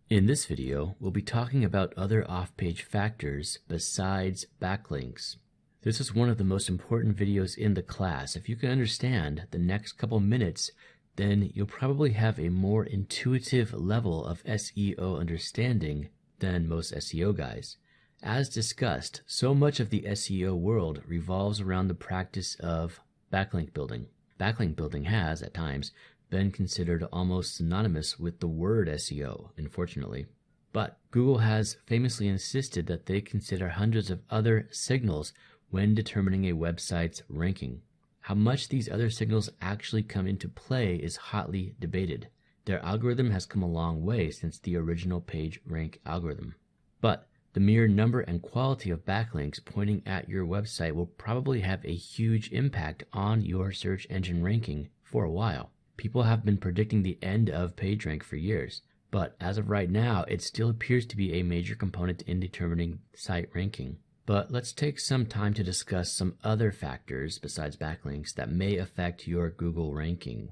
In this video, we'll be talking about other off-page factors besides backlinks. This is one of the most important videos in the class. If you can understand the next couple minutes, then you'll probably have a more intuitive level of SEO understanding than most SEO guys. As discussed, so much of the SEO world revolves around the practice of backlink building. Backlink building has, at times, been considered almost synonymous with the word SEO, unfortunately. But Google has famously insisted that they consider hundreds of other signals when determining a website's ranking. How much these other signals actually come into play is hotly debated. Their algorithm has come a long way since the original PageRank algorithm. But the mere number and quality of backlinks pointing at your website will probably have a huge impact on your search engine ranking for a while. People have been predicting the end of PageRank for years, but as of right now, it still appears to be a major component in determining site ranking. But let's take some time to discuss some other factors besides backlinks that may affect your Google ranking.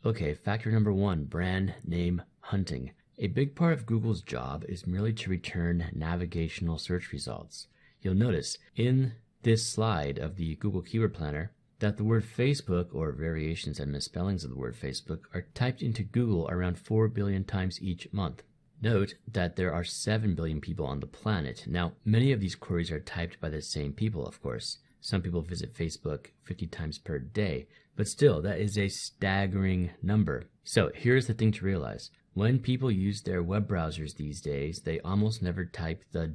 Okay, factor number 1, brand name hunting. A big part of Google's job is merely to return navigational search results. You'll notice in this slide of the Google Keyword Planner that the word Facebook, or variations and misspellings of the word Facebook, are typed into Google around 4 billion times each month. Note that there are 7 billion people on the planet. Now, many of these queries are typed by the same people, of course. Some people visit Facebook 50 times per day, but still, that is a staggering number. So here's the thing to realize. When people use their web browsers these days, they almost never type the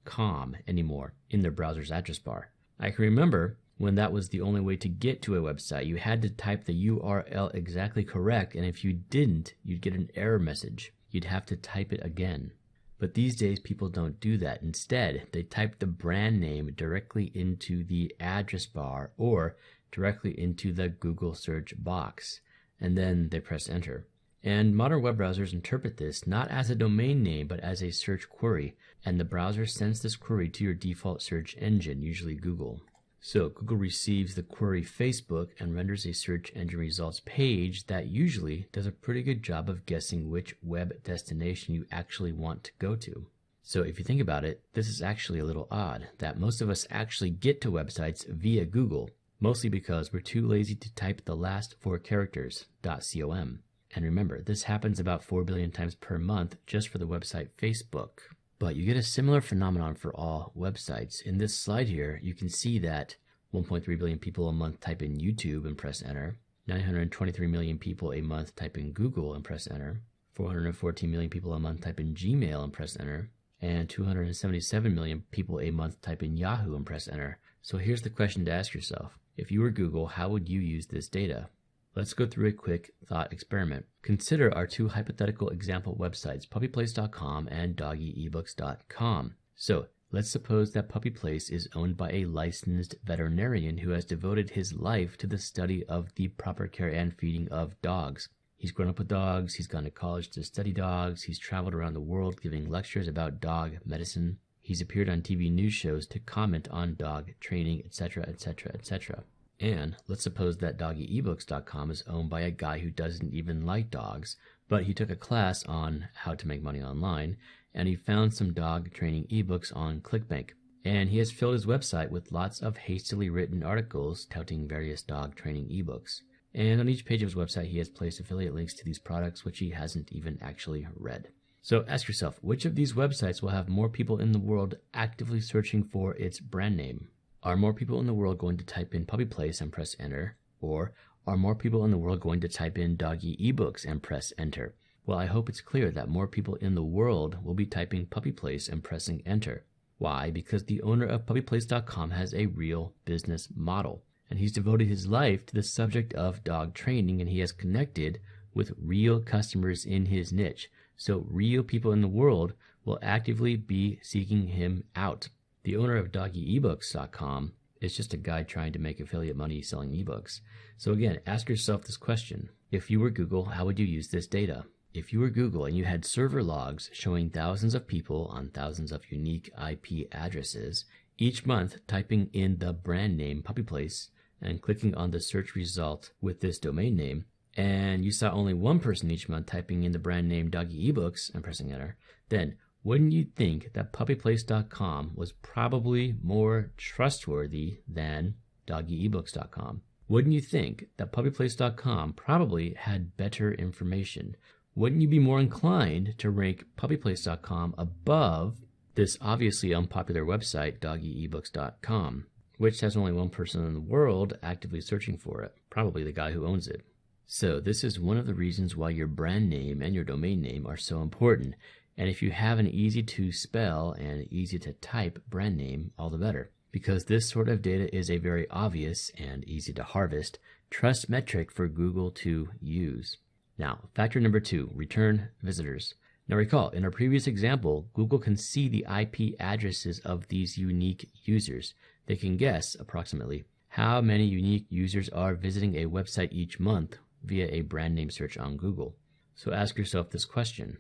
.com anymore in their browser's address bar. I can remember when that was the only way to get to a website. You had to type the URL exactly correct, and if you didn't, you'd get an error message. You'd have to type it again. But these days, people don't do that. Instead, they type the brand name directly into the address bar or directly into the Google search box, and then they press enter. And modern web browsers interpret this not as a domain name, but as a search query, and the browser sends this query to your default search engine, usually Google. So Google receives the query Facebook and renders a search engine results page that usually does a pretty good job of guessing which web destination you actually want to go to. So if you think about it, this is actually a little odd that most of us actually get to websites via Google, mostly because we're too lazy to type the last 4 characters, .com. And remember, this happens about 4 billion times per month just for the website Facebook. But you get a similar phenomenon for all websites. In this slide here, you can see that 1.3 billion people a month type in YouTube and press enter, 923 million people a month type in Google and press enter, 414 million people a month type in Gmail and press enter, and 277 million people a month type in Yahoo and press enter. So here's the question to ask yourself. If you were Google, how would you use this data? Let's go through a quick thought experiment. Consider our 2 hypothetical example websites, puppyplace.com and doggyebooks.com. So let's suppose that Puppy Place is owned by a licensed veterinarian who has devoted his life to the study of the proper care and feeding of dogs. He's grown up with dogs, he's gone to college to study dogs, he's traveled around the world giving lectures about dog medicine, he's appeared on TV news shows to comment on dog training, etc., etc., etc. And let's suppose that doggyebooks.com is owned by a guy who doesn't even like dogs, but he took a class on how to make money online, and he found some dog training ebooks on ClickBank. And he has filled his website with lots of hastily written articles touting various dog training ebooks. And on each page of his website, he has placed affiliate links to these products, which he hasn't even actually read. So ask yourself, which of these websites will have more people in the world actively searching for its brand name? Are more people in the world going to type in Puppy Place and press enter? Or are more people in the world going to type in Doggy Ebooks and press enter? Well, I hope it's clear that more people in the world will be typing Puppy Place and pressing enter. Why? Because the owner of puppyplace.com has a real business model, and he's devoted his life to the subject of dog training, and he has connected with real customers in his niche. So real people in the world will actively be seeking him out. The owner of doggyebooks.com is just a guy trying to make affiliate money selling ebooks. So again, ask yourself this question. If you were Google, how would you use this data? If you were Google and you had server logs showing thousands of people on thousands of unique IP addresses, each month typing in the brand name Puppy Place and clicking on the search result with this domain name, and you saw only one person each month typing in the brand name Doggy eBooks and pressing enter, then wouldn't you think that puppyplace.com was probably more trustworthy than doggyebooks.com? Wouldn't you think that puppyplace.com probably had better information? Wouldn't you be more inclined to rank puppyplace.com above this obviously unpopular website, doggyebooks.com, which has only one person in the world actively searching for it, probably the guy who owns it? So this is one of the reasons why your brand name and your domain name are so important. And if you have an easy to spell and easy to type brand name, all the better, because this sort of data is a very obvious and easy to harvest trust metric for Google to use. Now, factor number 2, return visitors. Now recall, in our previous example, Google can see the IP addresses of these unique users. They can guess approximately how many unique users are visiting a website each month via a brand name search on Google. So ask yourself this question.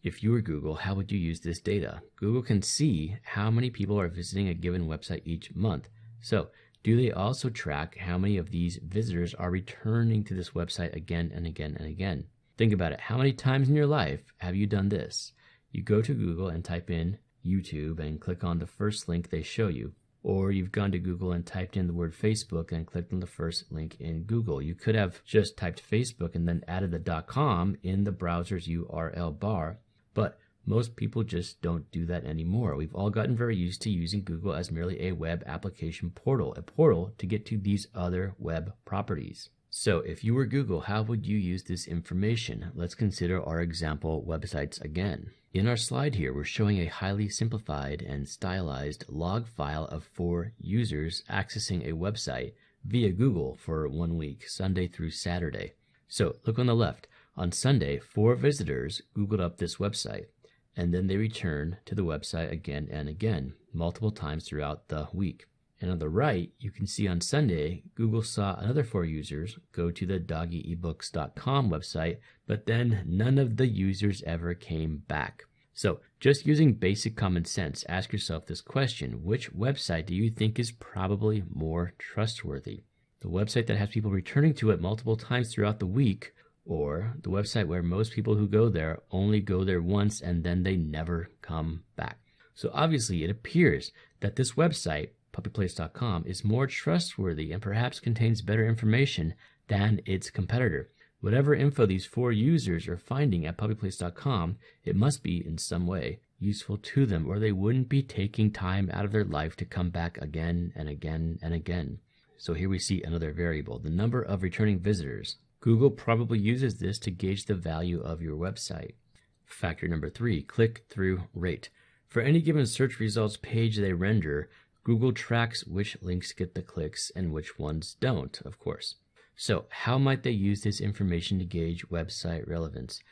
If you were Google, how would you use this data? Google can see how many people are visiting a given website each month. So do they also track how many of these visitors are returning to this website again and again and again? Think about it. How many times in your life have you done this? You go to Google and type in YouTube and click on the first link they show you. Or you've gone to Google and typed in the word Facebook and clicked on the first link in Google. You could have just typed Facebook and then added the .com in the browser's URL bar, but most people just don't do that anymore. We've all gotten very used to using Google as merely a web application portal, a portal to get to these other web properties. So if you were Google, how would you use this information? Let's consider our example websites again. In our slide here, we're showing a highly simplified and stylized log file of 4 users accessing a website via Google for 1 week, Sunday through Saturday. So look on the left. On Sunday, 4 visitors Googled up this website, and then they returned to the website again and again, multiple times throughout the week. And on the right, you can see on Sunday, Google saw another 4 users go to the doggyebooks.com website, but then none of the users ever came back. So just using basic common sense, ask yourself this question: which website do you think is probably more trustworthy? The website that has people returning to it multiple times throughout the week, or the website where most people who go there only go there once and then they never come back? So obviously it appears that this website, puppyplace.com, is more trustworthy and perhaps contains better information than its competitor. Whatever info these 4 users are finding at puppyplace.com, it must be in some way useful to them, or they wouldn't be taking time out of their life to come back again and again and again. So here we see another variable, the number of returning visitors. Google probably uses this to gauge the value of your website. Factor number 3, click-through rate. For any given search results page they render, Google tracks which links get the clicks and which ones don't, of course. So how might they use this information to gauge website relevance?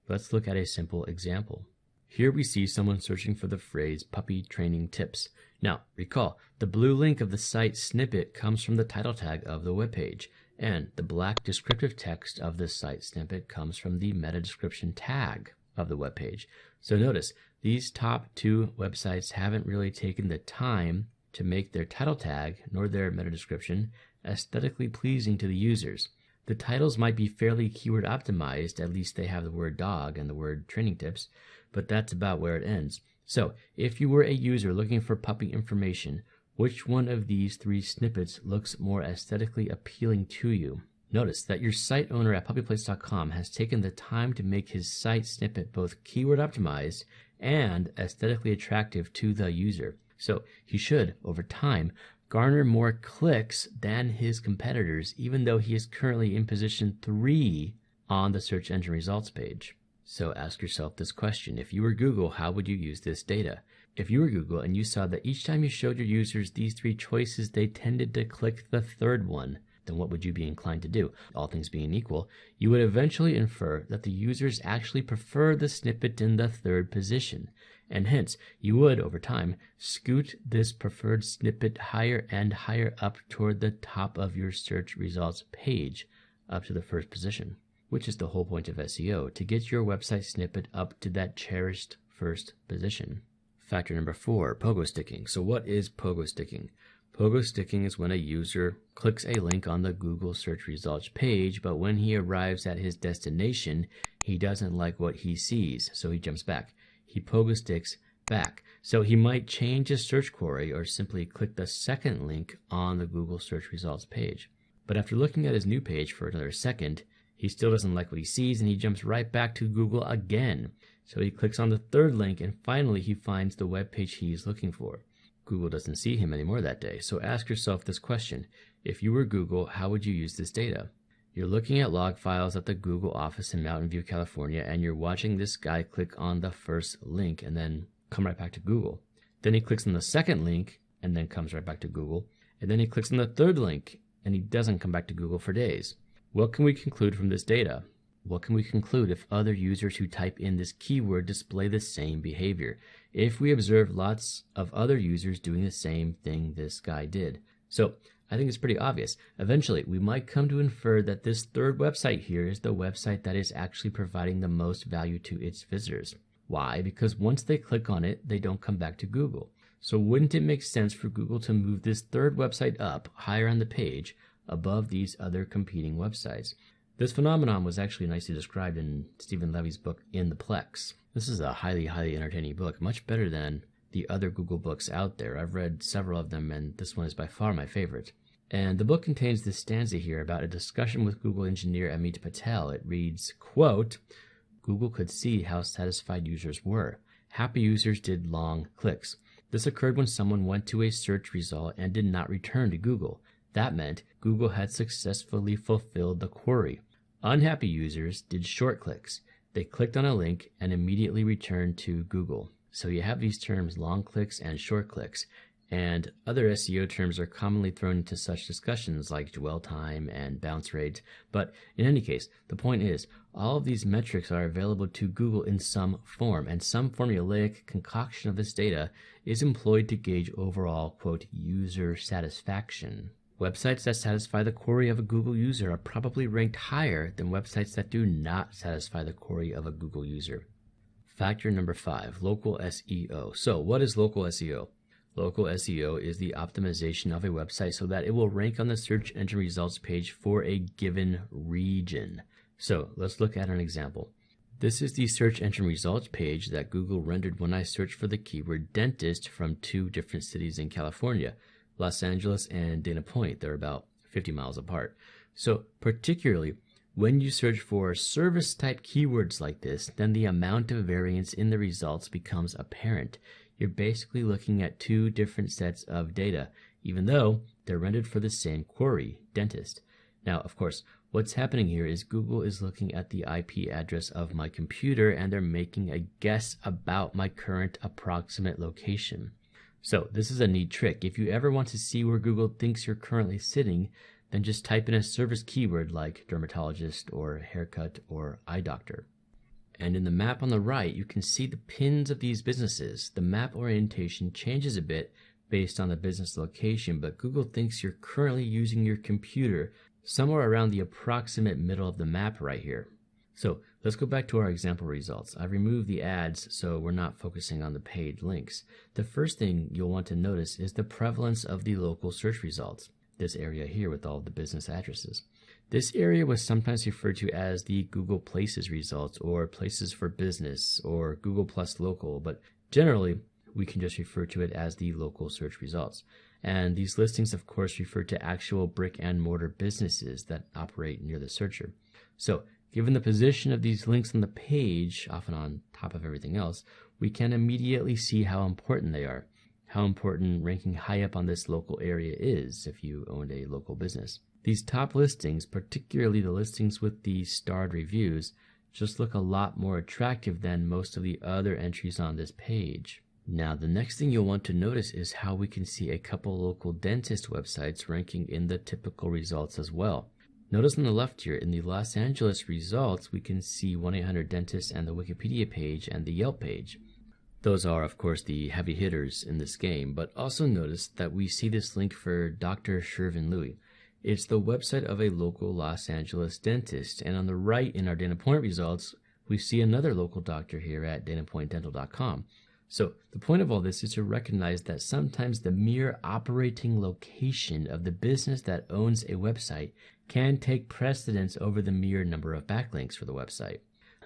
Let's look at a simple example. Here we see someone searching for the phrase puppy training tips. Now, recall, the blue link of the site snippet comes from the title tag of the web page, and the black descriptive text of the site snippet comes from the meta description tag of the web page. So notice, these top 2 websites haven't really taken the time to make their title tag nor their meta description aesthetically pleasing to the users. The titles might be fairly keyword optimized, at least they have the word dog and the word training tips, but that's about where it ends. So if you were a user looking for puppy information, which one of these 3 snippets looks more aesthetically appealing to you? Notice that your site owner at puppyplace.com has taken the time to make his site snippet both keyword optimized and aesthetically attractive to the user. So he should, over time, garner more clicks than his competitors, even though he is currently in position 3 on the search engine results page. So ask yourself this question: if you were Google, how would you use this data? If you were Google and you saw that each time you showed your users these 3 choices, they tended to click the 3rd one, then what would you be inclined to do? All things being equal, you would eventually infer that the users actually prefer the snippet in the 3rd position, and hence you would, over time, scoot this preferred snippet higher and higher up toward the top of your search results page, up to the 1st position, which is the whole point of SEO, to get your website snippet up to that cherished 1st position. Factor number 4, pogo sticking. So what is pogo sticking? Pogo sticking is when a user clicks a link on the Google search results page, but when he arrives at his destination, he doesn't like what he sees, so he jumps back. He pogo sticks back. So he might change his search query or simply click the second link on the Google search results page. But after looking at his new page for another second, he still doesn't like what he sees and he jumps right back to Google again. So he clicks on the third link and finally he finds the web page he is looking for. Google doesn't see him anymore that day. So ask yourself this question. If you were Google, how would you use this data? You're looking at log files at the Google office in Mountain View, California, and you're watching this guy click on the first link and then come right back to Google. Then he clicks on the second link and then comes right back to Google. And then he clicks on the third link and he doesn't come back to Google for days. What can we conclude from this data? What can we conclude if other users who type in this keyword display the same behavior? If we observe lots of other users doing the same thing this guy did. So I think it's pretty obvious. Eventually, we might come to infer that this third website here is the website that is actually providing the most value to its visitors. Why? Because once they click on it, they don't come back to Google. So wouldn't it make sense for Google to move this third website up higher on the page above these other competing websites? This phenomenon was actually nicely described in Stephen Levy's book, In the Plex. This is a highly entertaining book, much better than the other Google books out there. I've read several of them, and this one is by far my favorite. And the book contains this stanza here about a discussion with Google engineer Amit Patel. It reads, quote, Google could see how satisfied users were. Happy users did long clicks. This occurred when someone went to a search result and did not return to Google. That meant Google had successfully fulfilled the query. Unhappy users did short clicks. They clicked on a link and immediately returned to Google. So you have these terms, long clicks and short clicks, and other SEO terms are commonly thrown into such discussions like dwell time and bounce rate. But in any case, the point is, all of these metrics are available to Google in some form, and some formulaic concoction of this data is employed to gauge overall, quote, user satisfaction. Websites that satisfy the query of a Google user are probably ranked higher than websites that do not satisfy the query of a Google user. Factor number 5, local SEO. So what is local SEO? Local SEO is the optimization of a website so that it will rank on the search engine results page for a given region. So let's look at an example. This is the search engine results page that Google rendered when I searched for the keyword dentist from 2 different cities in California, Los Angeles and Dana Point. They're about 50 miles apart. So particularly when you search for service type keywords like this, then the amount of variance in the results becomes apparent. You're basically looking at 2 different sets of data, even though they're rendered for the same query, dentist. Now, of course, what's happening here is Google is looking at the IP address of my computer and they're making a guess about my current approximate location. So this is a neat trick. If you ever want to see where Google thinks you're currently sitting, then just type in a service keyword like dermatologist or haircut or eye doctor. And in the map on the right, you can see the pins of these businesses. The map orientation changes a bit based on the business location, but Google thinks you're currently using your computer somewhere around the approximate middle of the map right here. So let's go back to our example results. I've removed the ads so we're not focusing on the paid links. The first thing you'll want to notice is the prevalence of the local search results, this area here with all of the business addresses. This area was sometimes referred to as the Google Places results or Places for Business or Google Plus Local, but generally we can just refer to it as the local search results. And these listings, of course, refer to actual brick and mortar businesses that operate near the searcher. So given the position of these links on the page, often on top of everything else, we can immediately see how important they are, how important ranking high up on this local area is if you owned a local business. These top listings, particularly the listings with the starred reviews, just look a lot more attractive than most of the other entries on this page. Now, the next thing you'll want to notice is how we can see a couple local dentist websites ranking in the typical results as well. Notice on the left here, in the Los Angeles results, we can see 1-800-DENTIST and the Wikipedia page and the Yelp page. Those are, of course, the heavy hitters in this game, but also notice that we see this link for Dr. Shervin-Louis. It's the website of a local Los Angeles dentist, and on the right in our Dana Point results, we see another local doctor here at danapointdental.com. So the point of all this is to recognize that sometimes the mere operating location of the business that owns a website can take precedence over the mere number of backlinks for the website.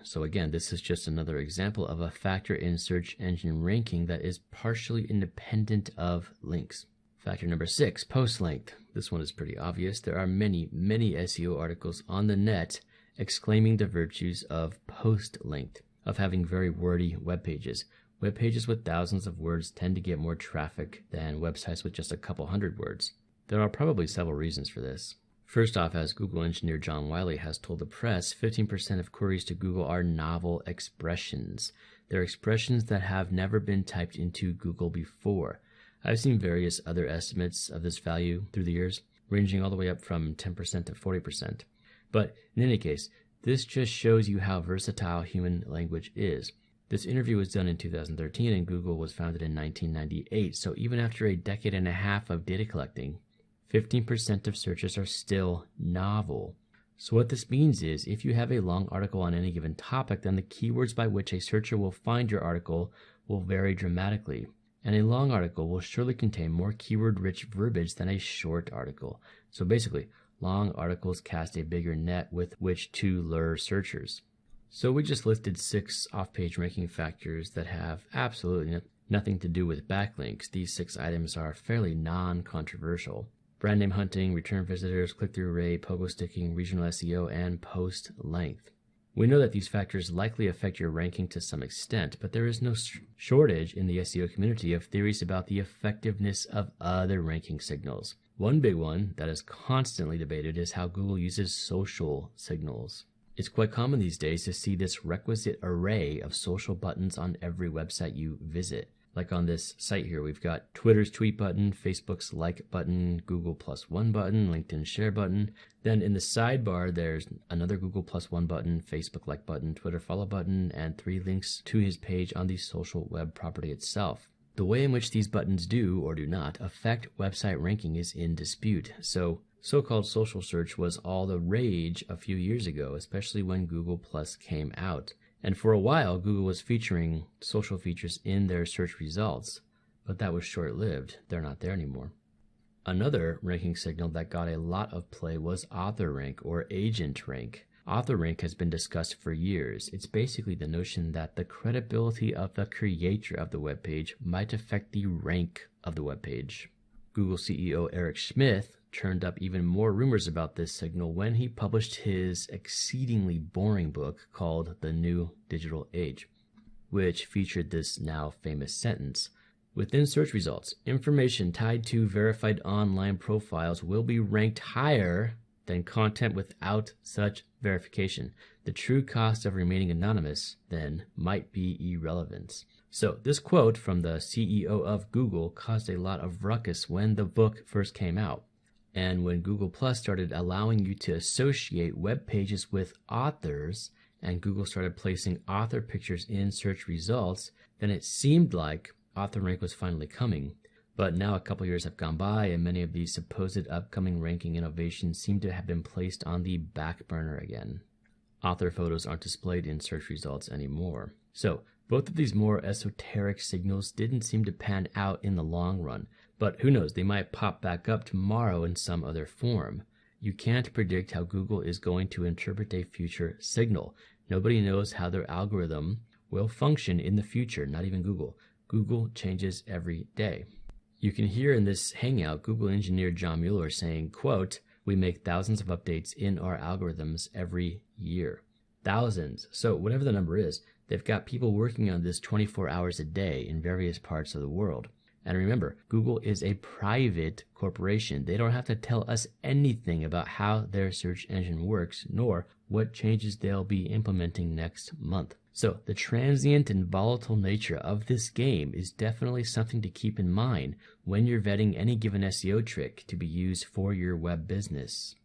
So again, this is just another example of a factor in search engine ranking that is partially independent of links. Factor number 6, post length. This one is pretty obvious. There are many SEO articles on the net exclaiming the virtues of post length, of having very wordy web pages. Web pages with thousands of words tend to get more traffic than websites with just a couple hundred words. There are probably several reasons for this. First off, as Google engineer John Wiley has told the press, 15% of queries to Google are novel expressions. They're expressions that have never been typed into Google before. I've seen various other estimates of this value through the years, ranging all the way up from 10% to 40%. But in any case, this just shows you how versatile human language is. This interview was done in 2013 and Google was founded in 1998, so even after a decade and a half of data collecting, 15% of searches are still novel. So what this means is if you have a long article on any given topic, then the keywords by which a searcher will find your article will vary dramatically. And a long article will surely contain more keyword-rich verbiage than a short article. So basically, long articles cast a bigger net with which to lure searchers. So we just listed 6 off-page ranking factors that have absolutely nothing to do with backlinks. These 6 items are fairly non-controversial. Brand name hunting, return visitors, click-through rate, pogo sticking, regional SEO, and post length. We know that these factors likely affect your ranking to some extent, but there is no shortage in the SEO community of theories about the effectiveness of other ranking signals. One big one that is constantly debated is how Google uses social signals. It's quite common these days to see this requisite array of social buttons on every website you visit. Like on this site here, we've got Twitter's tweet button, Facebook's like button, Google +1 button, LinkedIn share button. Then in the sidebar, there's another Google +1 button, Facebook like button, Twitter follow button, and 3 links to his page on the social web property itself. The way in which these buttons do or do not affect website ranking is in dispute. So-called social search was all the rage a few years ago, especially when Google Plus came out. And for a while, Google was featuring social features in their search results, but that was short-lived. They're not there anymore. Another ranking signal that got a lot of play was author rank or agent rank. Author rank has been discussed for years. It's basically the notion that the credibility of the creator of the web page might affect the rank of the web page. Google CEO Eric Schmidt churned up even more rumors about this signal when he published his exceedingly boring book called The New Digital Age, which featured this now famous sentence: within search results, information tied to verified online profiles will be ranked higher than content without such verification. The true cost of remaining anonymous, then, might be irrelevant. So this quote from the CEO of Google caused a lot of ruckus when the book first came out. And when Google Plus started allowing you to associate web pages with authors, and Google started placing author pictures in search results, then it seemed like author rank was finally coming. But now a couple years have gone by, and many of these supposed upcoming ranking innovations seem to have been placed on the back burner again. Author photos aren't displayed in search results anymore. So both of these more esoteric signals didn't seem to pan out in the long run. But who knows, they might pop back up tomorrow in some other form. You can't predict how Google is going to interpret a future signal. Nobody knows how their algorithm will function in the future, not even Google. Google changes every day. You can hear in this hangout Google engineer John Mueller saying, quote, "We make thousands of updates in our algorithms every year." Thousands. So whatever the number is, they've got people working on this 24 hours a day in various parts of the world. And remember, Google is a private corporation. They don't have to tell us anything about how their search engine works, nor what changes they'll be implementing next month. So the transient and volatile nature of this game is definitely something to keep in mind when you're vetting any given SEO trick to be used for your web business.